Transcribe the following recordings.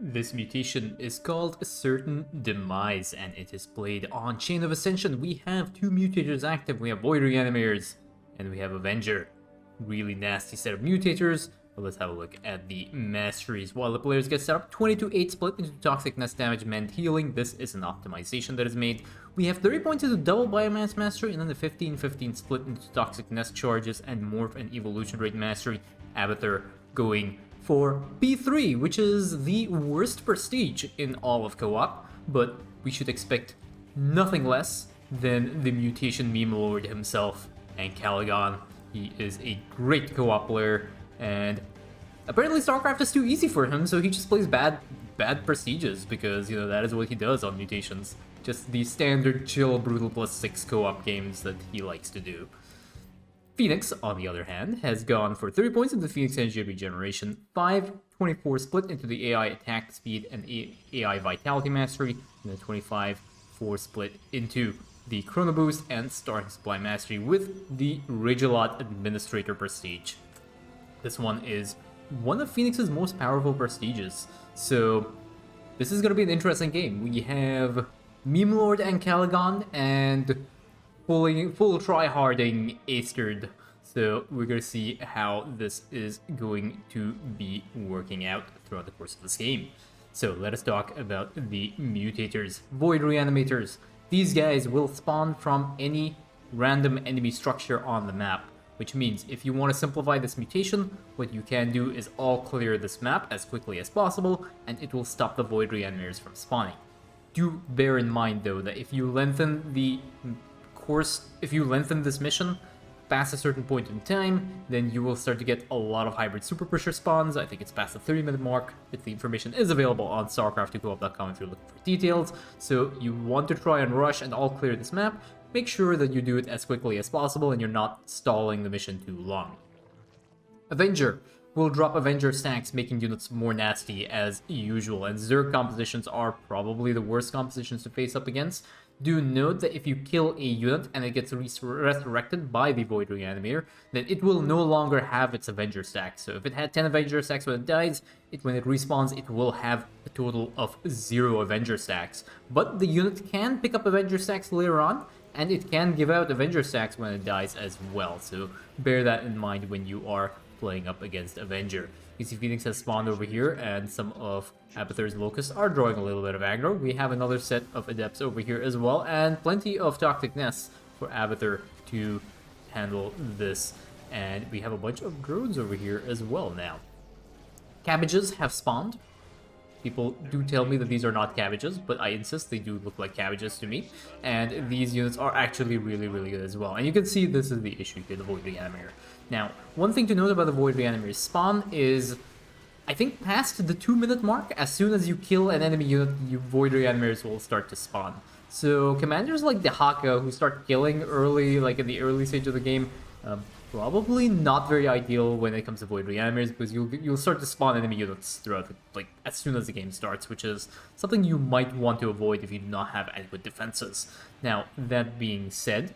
This mutation is called a certain Demise, and it is played on Chain of Ascension. We have two mutators active. We have Void Reanimators, and we have Avenger. Really nasty set of mutators. But let's have a look at the masteries. While the players get set up, 20-8 split into toxic nest damage, mend healing. This is an optimization that is made. We have 30 points into double biomass mastery, and then the 15-15 split into toxic nest charges and morph and evolution rate mastery. Abathur going for P3, which is the worst prestige in all of co-op, but we should expect nothing less than the Mutation meme lord himself, and Caligon. He is a great co-op player, and apparently Starcraft is too easy for him, so he just plays bad prestiges, because, you know, that is what he does on Mutations. Just the standard chill brutal +6 co-op games that he likes to do. Fenix, on the other hand, has gone for 30 points into Phoenix Energy Regeneration, 5-24 split into the AI Attack Speed and AI Vitality Mastery, and then 25-4 split into the Chrono Boost and Starting Supply Mastery with the Regilat Administrator Prestige. This one is one of Phoenix's most powerful prestiges, so this is going to be an interesting game. We have Meme Lord and Caligon, and full try-harding Astered. So we're going to see how this is going to be working out throughout the course of this game. So let us talk about the Mutators. Void Reanimators. These guys will spawn from any random enemy structure on the map, which means if you want to simplify this mutation, what you can do is all clear this map as quickly as possible, and it will stop the Void Reanimators from spawning. Do bear in mind though that if you lengthen this mission past a certain point in time, then you will start to get a lot of hybrid super pusher spawns. I think it's past the 30-minute mark, but the information is available on Starcraft2coop.com if you're looking for details. So you want to try and rush and all clear this map. Make sure that you do it as quickly as possible and you're not stalling the mission too long. Avenger will drop Avenger stacks, making units more nasty as usual, and Zerg compositions are probably the worst compositions to face up against. Do note that if you kill a unit and it gets resurrected by the Void Reanimator, then it will no longer have its Avenger stacks. So if it had 10 Avenger stacks when it dies, when it respawns, it will have a total of 0 Avenger stacks. But the unit can pick up Avenger stacks later on, and it can give out Avenger stacks when it dies as well. So bear that in mind when you are playing up against Avenger. You see Phoenix has spawned over here, and some of Abathur's Locusts are drawing a little bit of aggro. We have another set of Adepts over here as well, and plenty of Toxic Nests for Abathur to handle this. And we have a bunch of drones over here as well now. Cabbages have spawned. People do tell me that these are not cabbages, but I insist they do look like cabbages to me. And these units are actually really good as well. And you can see this is the issue here, the Void Reanimator. Now, one thing to note about the Void Reanimator's spawn is, I think past the 2-minute mark, as soon as you kill an enemy unit, your Void Reanimators will start to spawn. So commanders like the Haka, who start killing early, like in the early stage of the game, probably not very ideal when it comes to Void Reanimators, because you'll start to spawn enemy units throughout, as soon as the game starts, which is something you might want to avoid if you do not have adequate defenses. Now, that being said,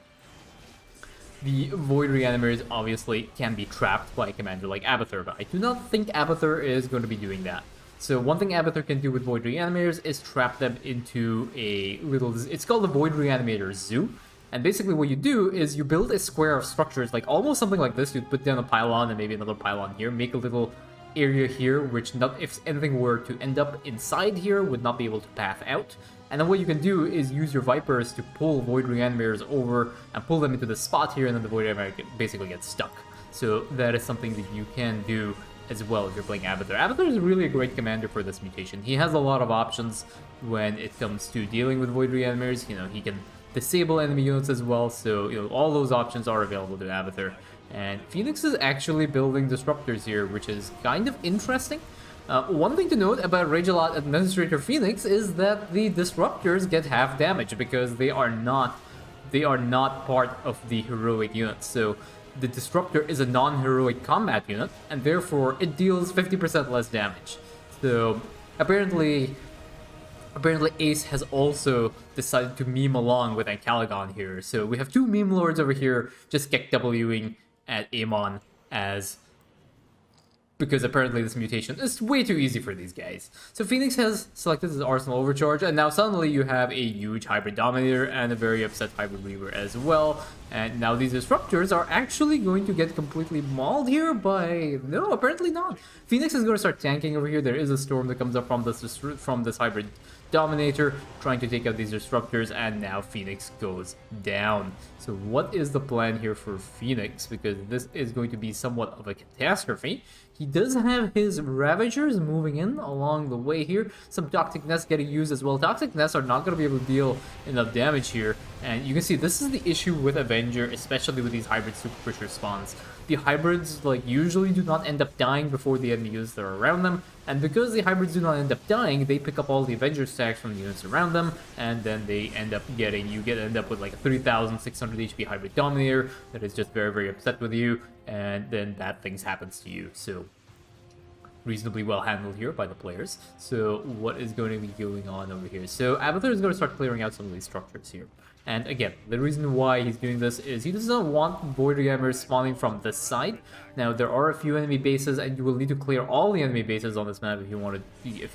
the Void Reanimators obviously can be trapped by a commander like Abathur, but I do not think Abathur is going to be doing that. So one thing Abathur can do with Void Reanimators is trap them into a little... It's called the Void Reanimator Zoo. And basically what you do is you build a square of structures, like almost something like this. You put down a pylon and maybe another pylon here, make a little area here, which if anything were to end up inside here, would not be able to path out. And then what you can do is use your Vipers to pull Void Reanimators over and pull them into the spot here, and then the Void Reanimator basically gets stuck. So that is something that you can do as well if you're playing Abathur. Abathur is really a great commander for this mutation. He has a lot of options when it comes to dealing with Void Reanimators. You know, he can disable enemy units as well, so you know, all those options are available to Abathur. And Phoenix is actually building disruptors here, which is kind of interesting. One thing to note about Regilat Administrator Phoenix is that the disruptors get half damage because they are not part of the heroic unit. So the disruptor is a non-heroic combat unit, and therefore it deals 50% less damage. So apparently Ace has also decided to meme along with Caligon here. So we have two meme lords over here just kick Wing at Amon as because apparently this mutation is way too easy for these guys. So Phoenix has selected his Arsenal Overcharge, and now suddenly you have a huge Hybrid Dominator and a very upset Hybrid Reaver as well. And now these Disruptors are actually going to get completely mauled here by... No, apparently not. Phoenix is going to start tanking over here. There is a Storm that comes up from this Hybrid Dominator, trying to take out these Disruptors, and now Phoenix goes down. So what is the plan here for Phoenix? Because this is going to be somewhat of a catastrophe. He does have his Ravagers moving in along the way here. Some Toxic Nests getting used as well. Toxic Nests are not going to be able to deal enough damage here. And you can see this is the issue with Avenger, especially with these Hybrid Super Pusher spawns. The Hybrids like usually do not end up dying before the enemy units that are around them. And because the Hybrids do not end up dying, they pick up all the Avenger stacks from the units around them. And then they end up getting, end up with like a 3600 HP Hybrid Dominator that is just very, very upset with you. And then bad things happens to you. So reasonably well handled here by the players. So what is going to be going on over here? So Abathur is going to start clearing out some of these structures here. And again, the reason why he's doing this is he doesn't want Void Reanimators spawning from this side. Now there are a few enemy bases, and you will need to clear all the enemy bases on this map if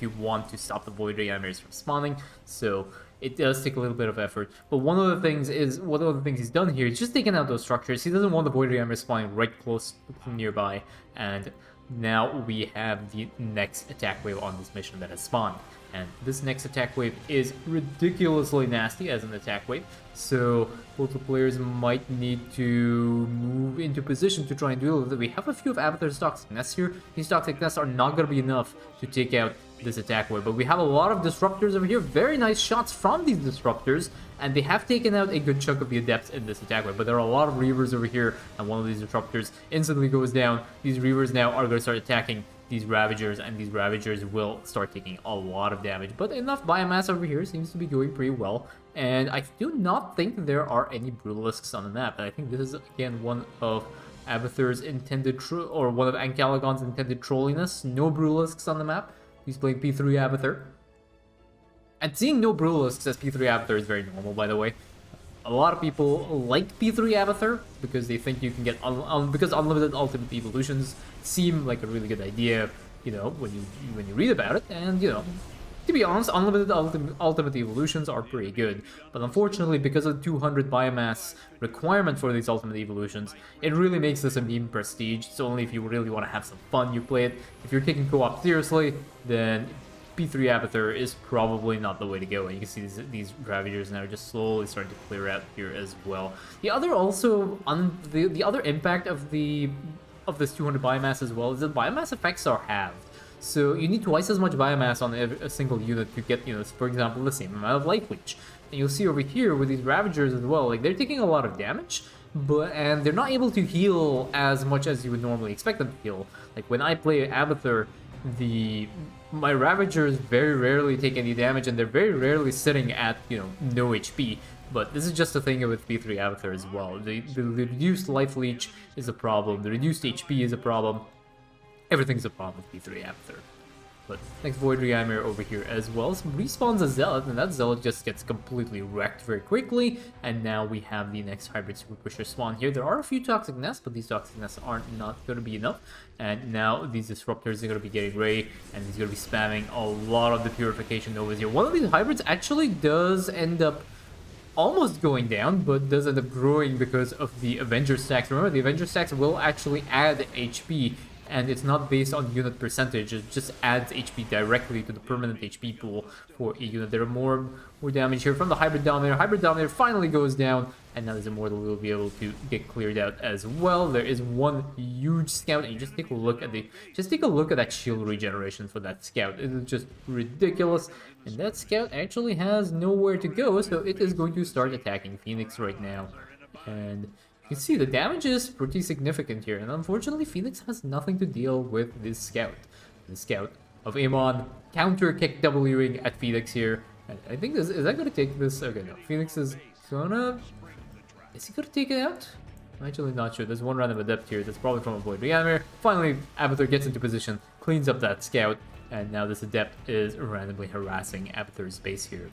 you want to stop the Void Reanimators from spawning. So it does take a little bit of effort. But one of the things he's done here is just taken out those structures. He doesn't want the Void Reanimators spawning right close nearby. And now we have the next attack wave on this mission that has spawned. And this next attack wave is ridiculously nasty as an attack wave. So both the players might need to move into position to try and deal with it. We have a few of Abathur's Toxic Nests here. These Toxic Nests are not going to be enough to take out this attack wave. But we have a lot of Disruptors over here. Very nice shots from these Disruptors. And they have taken out a good chunk of the Adepts in this attack wave. But there are a lot of Reavers over here. And one of these Disruptors instantly goes down. These Reavers now are going to start attacking these Ravagers, and these Ravagers will start taking a lot of damage. But enough biomass over here seems to be going pretty well. And I do not think there are any Brutalisks on the map. And I think this is, again, one of Abathur's intended, or one of Ancalagon's intended trolliness. No Brutalisks on the map. He's playing P3 Abathur. And seeing no Brutalisks as P3 Abathur is very normal, by the way. A lot of people like P3 Abathur because they think you can get because unlimited ultimate evolutions seem like a really good idea, you know, when you read about it. And you know, to be honest, unlimited ultimate evolutions are pretty good. But unfortunately, because of the 200 biomass requirement for these ultimate evolutions, it really makes this a meme prestige. So only if you really want to have some fun you play it. If you're taking co-op seriously, then P3 Abathur is probably not the way to go, and you can see these Ravagers now just slowly starting to clear out here as well. The other the other impact of this 200 biomass as well is that biomass effects are halved. So you need twice as much biomass on a single unit to get, you know, for example, the same amount of life leech. And you'll see over here with these Ravagers as well, like they're taking a lot of damage, and they're not able to heal as much as you would normally expect them to heal. Like when I play Abathur, my Ravagers very rarely take any damage, and they're very rarely sitting at, you know, no HP. But this is just a thing with P3 Abathur as well. The reduced life leech is a problem. The reduced HP is a problem. Everything's a problem with P3 Abathur. But next Void Reanimator over here as well. So respawns a Zealot, and that Zealot just gets completely wrecked very quickly. And now we have the next Hybrid Super Pusher spawn here. There are a few Toxic Nests, but these Toxic Nests aren't not going to be enough. And now these Disruptors are going to be getting ready, and he's going to be spamming a lot of the Purification Novas here. One of these Hybrids actually does end up almost going down, but does end up growing because of the Avenger stacks. Remember, the Avenger stacks will actually add HP, and it's not based on unit percentage. It just adds HP directly to the permanent HP pool for a unit. There are more damage here from the Hybrid Dominator. Hybrid Dominator finally goes down, and now this Immortal will be able to get cleared out as well. There is one huge scout, and you just take a look at that shield regeneration for that scout. It is just ridiculous. And that scout actually has nowhere to go, so it is going to start attacking Phoenix right now. And you can see the damage is pretty significant here, and unfortunately Phoenix has nothing to deal with this scout. The scout of Amon counter kick Wing at Phoenix here. And I think is that gonna take this? Okay, no. Phoenix is he gonna take it out? I'm actually not sure. There's one random adept here that's probably from a Void Reanimator. Finally, Abathur gets into position, cleans up that scout, and now this adept is randomly harassing Abathur's base here.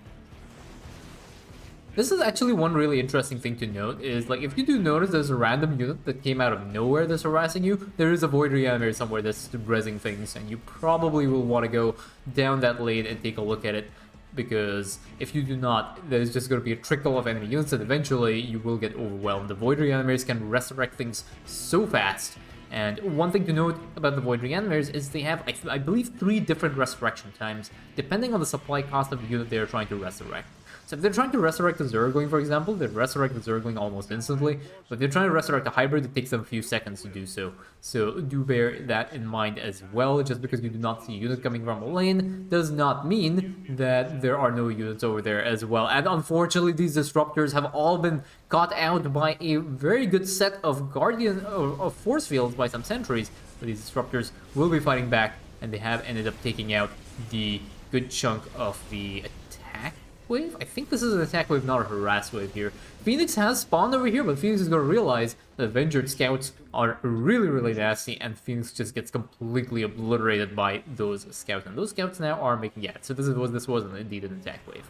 This is actually one really interesting thing to note is, like, if you do notice there's a random unit that came out of nowhere that's harassing you, there is a Void Reanimator somewhere that's rezzing things, and you probably will want to go down that lane and take a look at it, because if you do not, there's just going to be a trickle of enemy units and eventually you will get overwhelmed. The Void Reanimators can resurrect things so fast. And one thing to note about the Void Reanimators is they have, I believe, 3 different resurrection times, depending on the supply cost of the unit they are trying to resurrect. So if they're trying to resurrect a Zergling, for example, they resurrect the Zergling almost instantly. But if they're trying to resurrect a hybrid, it takes them a few seconds to do so. So do bear that in mind as well. Just because you do not see a unit coming from a lane does not mean that there are no units over there as well. And unfortunately, these disruptors have all been caught out by a very good set of of force fields by some sentries. But these disruptors will be fighting back, and they have ended up taking out the good chunk of the attack wave. I think this is an attack wave, not a harass wave here. Phoenix has spawned over here, but Phoenix is going to realize that Avenger scouts are really nasty, and Phoenix just gets completely obliterated by those scouts. And those scouts now are making it. So this was indeed an attack wave.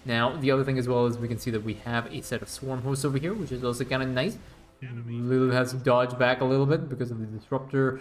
Now, the other thing as well is we can see that we have a set of swarm hosts over here, which is also kind of nice. Lulu has to dodge back a little bit because of the disruptors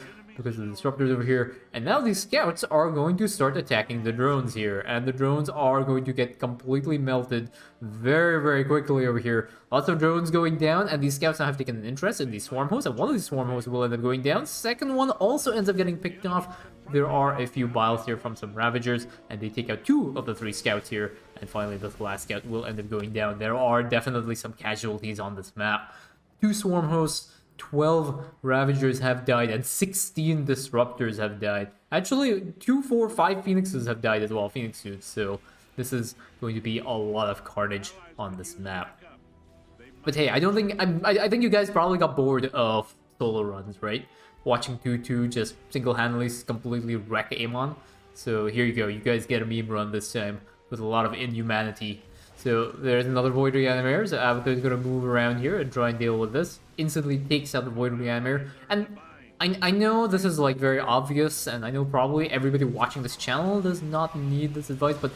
over here. And now these scouts are going to start attacking the drones here, and the drones are going to get completely melted very quickly over here. Lots of drones going down, and these scouts now have taken an interest in these swarm hosts, and one of these swarm hosts will end up going down. Second one also ends up getting picked off. There are a few biles here from some Ravagers, and they take out 2 of the 3 scouts here, and finally the last scout will end up going down. There are definitely some casualties on this map. 2 swarm hosts, 12 Ravagers have died, and 16 Disruptors have died. Actually, 2, 4, 5 Phoenixes have died as well, Phoenix suits, so this is going to be a lot of carnage on this map. But hey, I think you guys probably got bored of solo runs, right? Watching 2-2 just single-handedly completely wreck Amon. So here you go, you guys get a meme run this time with a lot of inhumanity. So there's another Void Reanimator, so Abathur is going to move around here and try and deal with this. Instantly takes out the Void Reanimator. And I know this is like very obvious, and I know probably everybody watching this channel does not need this advice, but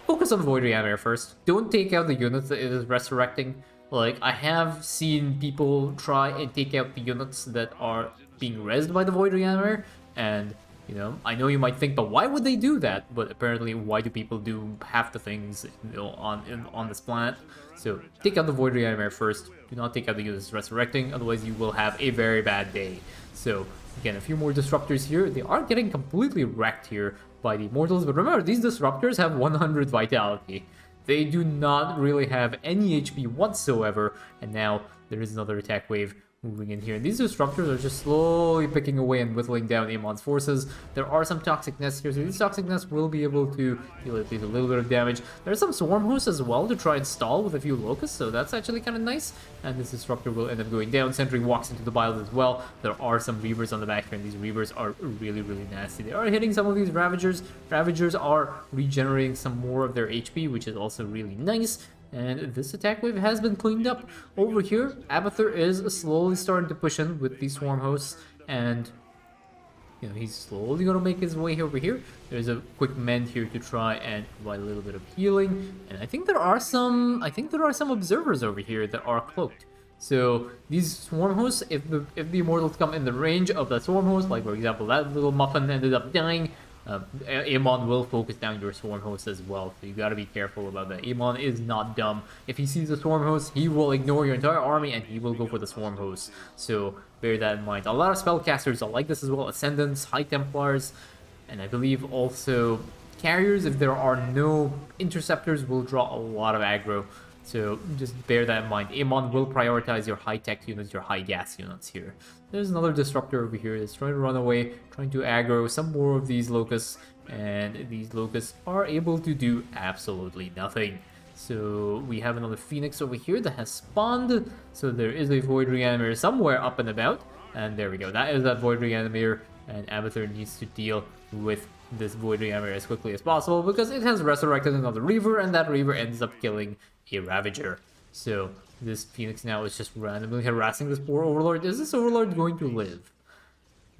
focus on the Void Reanimator first. Don't take out the units that it is resurrecting. Like, I have seen people try and take out the units that are being rezzed by the Void Reanimator, and you know, I know you might think, but why would they do that? But apparently, why do people do half the things, you know, on this planet? So take out the Void Reanimator first. Do not take out the units resurrecting, otherwise you will have a very bad day. So again, a few more disruptors here. They are getting completely wrecked here by the Immortals, but remember, these disruptors have 100 vitality. They do not really have any HP whatsoever, and now there is another attack wave moving in here. And these disruptors are just slowly picking away and whittling down Amon's forces. There are some toxic nests here, so these toxic nests will be able to deal at least a little bit of damage. There's some swarm hosts as well to try and stall with a few locusts, so that's actually kind of nice. And this disruptor will end up going down. Sentry walks into the biles as well. There are some Reavers on the back here, and these Reavers are really nasty. They are hitting some of these Ravagers. Ravagers are regenerating some more of their HP, which is also really nice. And this attack wave has been cleaned up. Over here, Abathur is slowly starting to push in with these swarm hosts, and you know, he's slowly going to make his way over here. There's a quick mend here to try and provide a little bit of healing, and I think there are some observers over here that are cloaked. So these swarm hosts, if the immortals come in the range of the swarm host, like for example that little muffin ended up dying, Amon will focus down your swarm host as well, so you gotta be careful about that. Amon is not dumb. If he sees a swarm host, he will ignore your entire army and he will go for the swarm host. So bear that in mind. A lot of spellcasters are like this as well. Ascendants, High Templars, and I believe also carriers, if there are no interceptors, will draw a lot of aggro. So just bear that in mind. Amon will prioritize your high-tech units, your high-gas units here. There's another disruptor over here that's trying to run away, trying to aggro some more of these locusts, and these locusts are able to do absolutely nothing. So we have another Phoenix over here that has spawned, so there is a Void Reanimator somewhere up and about, and there we go. That is that Void Reanimator, and Abathur needs to deal with this Void Reanimator as quickly as possible because it has resurrected another Reaver, and that Reaver ends up killing a Ravager. So this Phoenix now is just randomly harassing this poor Overlord. Is this Overlord going to live?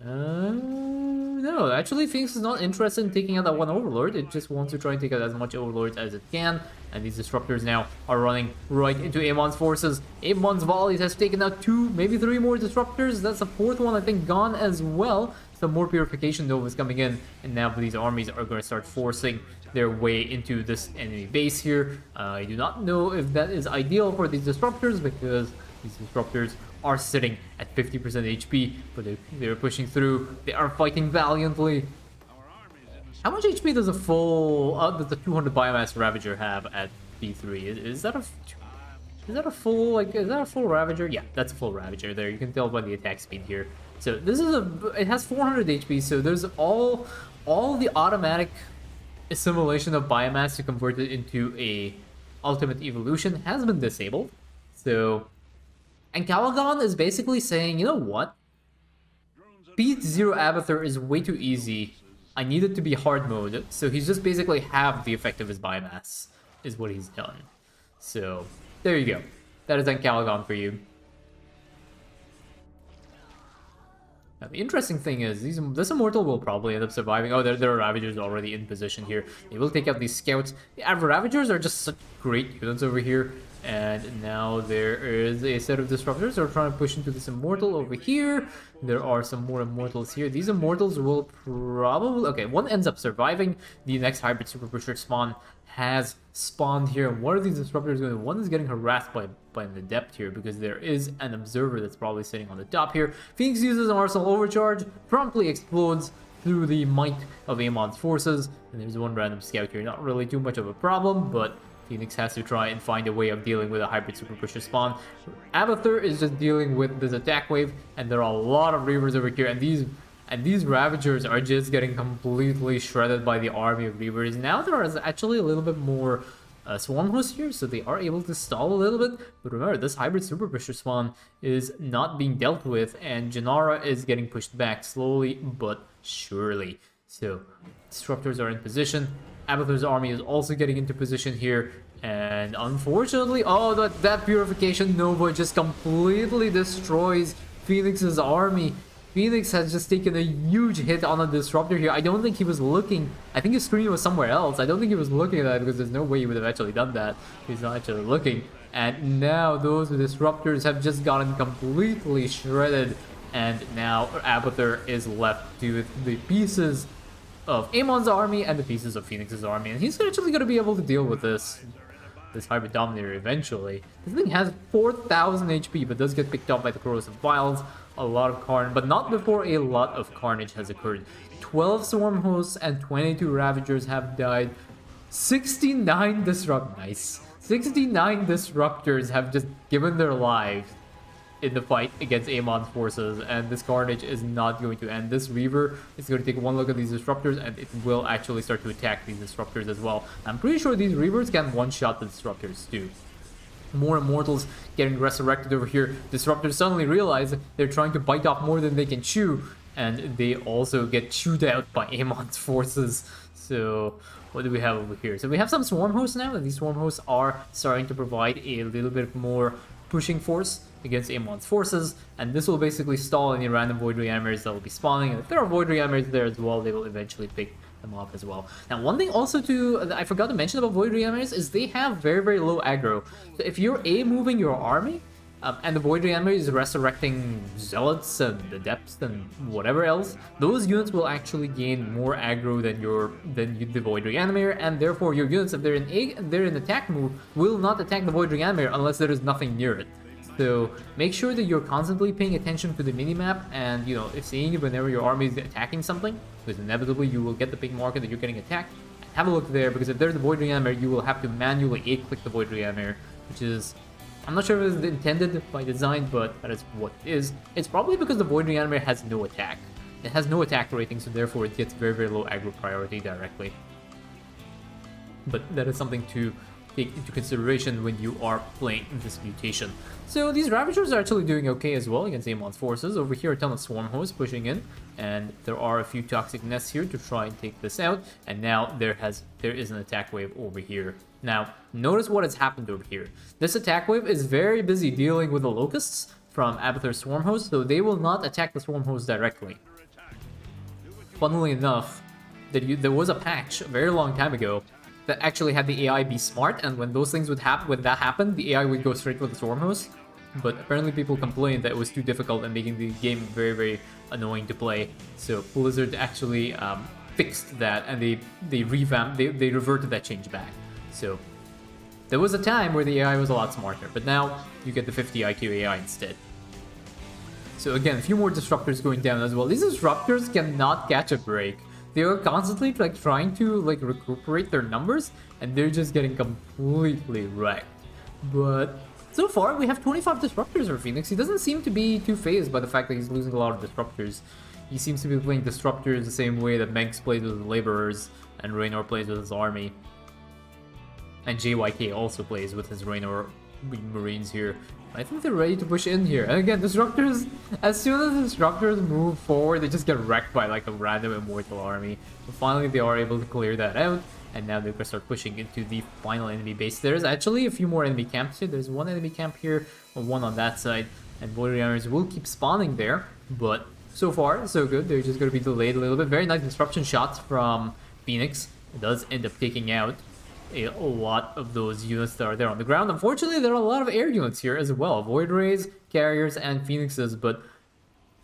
No, actually, Phoenix is not interested in taking out that one Overlord. It just wants to try and take out as much Overlords as it can. And these Disruptors now are running right into Amon's forces. Amon's volleys has taken out 2, maybe 3 more Disruptors. That's the 4th one, I think, gone as well. Some more Purification Novas coming in. And now these armies are going to start forcing their way into this enemy base here. I do not know if that is ideal for these Disruptors because these Disruptors are sitting at 50% HP, but they're pushing through. They are fighting valiantly. How much HP does does the 200 biomass Ravager have at B3? Is that a full Ravager? Yeah, that's a full Ravager. There, you can tell by the attack speed here. So this is it has 400 HP. So there's all the automatic assimilation of biomass to convert it into a ultimate evolution has been disabled. So. And Calagon is basically saying, you know what? Beat 0 Abathur is way too easy. I need it to be hard mode. So he's just basically half the effect of his biomass is what he's done. So there you go. That is Calagon for you. Now, the interesting thing is, this Immortal will probably end up surviving. Oh, there are Ravagers already in position here. They will take out these Scouts. The Ravagers are just such great units over here. And now there is a set of Disruptors that are trying to push into this Immortal over here. There are some more Immortals here. These Immortals will probably... Okay, one ends up surviving. The next Hybrid Super Pusher spawn has spawned here. And what are these Disruptors doing? One is getting harassed by the Adept here because there is an Observer that's probably sitting on the top here. Phoenix uses an Arsenal Overcharge, promptly explodes through the might of Amon's forces. And there's one random Scout here. Not really too much of a problem, but... Phoenix has to try and find a way of dealing with a Hybrid Super Pusher spawn. Abathur is just dealing with this attack wave, and there are a lot of Reavers over here, and these Ravagers are just getting completely shredded by the army of Reavers. Now there is actually a little bit more Swarm Host here, so they are able to stall a little bit. But remember, this Hybrid Super Pusher spawn is not being dealt with, and Janara is getting pushed back slowly but surely. So, Disruptors are in position. Abathur's army is also getting into position here, and unfortunately, oh, that Purification Nova just completely destroys Phoenix's army. Phoenix has just taken a huge hit on a Disruptor here. I don't think he was looking. I think his screen was somewhere else. I don't think he was looking at that because there's no way he would have actually done that. He's not actually looking. And now those Disruptors have just gotten completely shredded, and now Abathur is left with the pieces of Amon's army and the pieces of Phoenix's army, and he's actually going to be able to deal with this Hybrid Dominator eventually. This thing has 4,000 HP, but does get picked up by the Corrosive Vials. A lot of carnage, but not before a lot of carnage has occurred. 12 Swarm Hosts and 22 Ravagers have died. 69 Disruptors have just given their lives in the fight against Amon's forces, and this carnage is not going to end. This Reaver is going to take one look at these Disruptors, and it will actually start to attack these Disruptors as well. I'm pretty sure these Reavers can one-shot the Disruptors too. More Immortals getting resurrected over here. Disruptors suddenly realize they're trying to bite off more than they can chew, and they also get chewed out by Amon's forces. So what do we have over here? So we have some Swarm Hosts now, and these Swarm Hosts are starting to provide a little bit more pushing force against Amon's forces, and this will basically stall any random Void Reanimators that will be spawning, and if there are Void Reanimators there as well, they will eventually pick them up as well. Now, one thing also I forgot to mention about Void Reanimators is they have very, very low aggro. So if you're moving your army, and the Void Reanimator is resurrecting Zealots and Adepts and whatever else, those units will actually gain more aggro than the Void Reanimator, and therefore your units, if they're in attack move, will not attack the Void Reanimator unless there is nothing near it. So make sure that you're constantly paying attention to the minimap, and if seeing whenever your army is attacking something, because inevitably you will get the pink marker that you're getting attacked. Have a look there, because if there's a Void Reanimator, you will have to manually 8-click the Void Reanimator, which is, I'm not sure if it's intended by design, but that is what it is. It's probably because the Void Reanimator has no attack. It has no attack rating, so therefore it gets very, very low aggro priority directly. But that is something to take into consideration when you are playing this mutation. So these Ravagers are actually doing okay as well against Amon's forces. Over here, a ton of Swarm Hosts pushing in, and there are a few Toxic Nests here to try and take this out. And now there is an attack wave over here. Now, notice what has happened over here. This attack wave is very busy dealing with the Locusts from Abathur's Swarm Host, so they will not attack the Swarm Host directly. funnily enough, there was a patch a very long time ago that actually had the AI be smart, and when those things would happen, when that happened, the AI would go straight for the Storm Host. But apparently people complained that it was too difficult and making the game very, very annoying to play. So Blizzard actually fixed that, and they revamped, they reverted that change back. So there was a time where the AI was a lot smarter, but now you get the 50 IQ AI instead. So again, a few more disruptors going down as well. These disruptors cannot catch a break. They are constantly like trying to like recuperate their numbers, and they're just getting completely wrecked. But so far, we have 25 disruptors for Fenix. He doesn't seem to be too fazed by the fact that he's losing a lot of disruptors. He seems to be playing disruptors the same way that Manx plays with the Laborers and Raynor plays with his army. And JYK also plays with his Raynor Marines here. I think they're ready to push in here. And again, disruptors, as soon as disruptors move forward, they just get wrecked by like a random immortal army. But finally, they are able to clear that out. And now they're going to start pushing into the final enemy base. There's actually a few more enemy camps here. There's one enemy camp here, one on that side. And Reanimators will keep spawning there. But so far, so good. They're just going to be delayed a little bit. Very nice disruption shots from Fenix. It does end up taking out a lot of those units that are there on the ground. Unfortunately, there are a lot of air units here as well. Void Rays, Carriers, and Phoenixes. But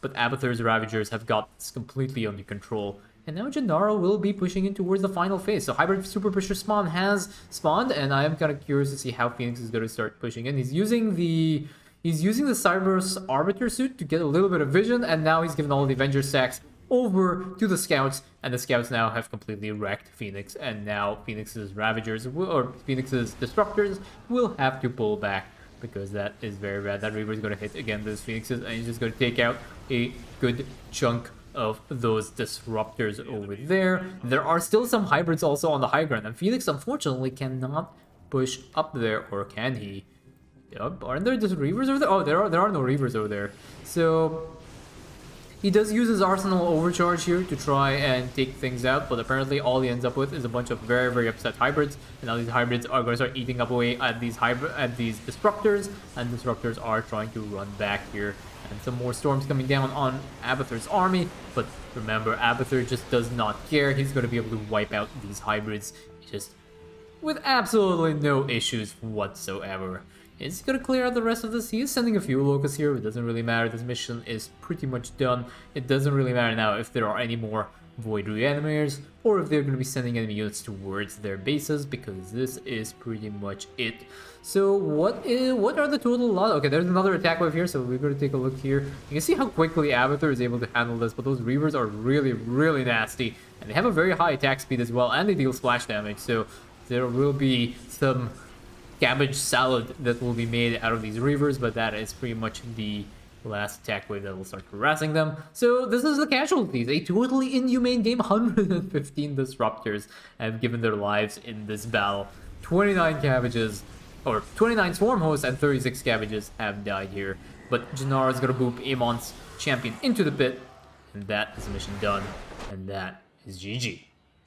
Abathur's Ravagers have got this completely under control. And now Gennaro will be pushing in towards the final phase. So Hybrid Super Pusher spawn has spawned, and I am kind of curious to see how Fenix is going to start pushing in. He's using the Cyber's Arbiter suit to get a little bit of vision, and now he's given all the Avenger stacks over to the Scouts, and the Scouts now have completely wrecked Fenix, and now Phoenix's Ravagers, or Phoenix's Disruptors, will have to pull back, because that is very bad. That Reaver is going to hit again those Phoenixes, and he's just going to take out a good chunk of those disruptors over there. There are still some hybrids also on the high ground, and Phoenix unfortunately cannot push up there, or can he? Yep, aren't there just Reavers over there? Oh, there are no Reavers over there. So he does use his Arsenal Overcharge here to try and take things out, but apparently all he ends up with is a bunch of very, very upset hybrids, and now these hybrids are going to start eating up away at these disruptors, and disruptors are trying to run back here. And some more storms coming down on Abathur's army, but remember, Abathur just does not care. He's going to be able to wipe out these hybrids just with absolutely no issues whatsoever. He's going to clear out the rest of this. He is sending a few locusts here. It doesn't really matter. This mission is pretty much done. It doesn't really matter now if there are any more Void Reanimators, or if they're going to be sending enemy units towards their bases, because this is pretty much it. So what are the total loss? Okay, there's another attack wave here, so we're going to take a look here. You can see how quickly Abathur is able to handle this, but those Reavers are really, really nasty, and they have a very high attack speed as well, and they deal splash damage, so there will be some cabbage salad that will be made out of these Reavers, but that is pretty much the last attack wave that will start harassing them. So this is the casualties. A totally inhumane game. 115 disruptors have given their lives in this battle. 29 cabbages, or 29 swarm hosts and 36 cabbages have died here. But Gennaro is going to boop Amon's champion into the pit, and that is the mission done, and that is GG.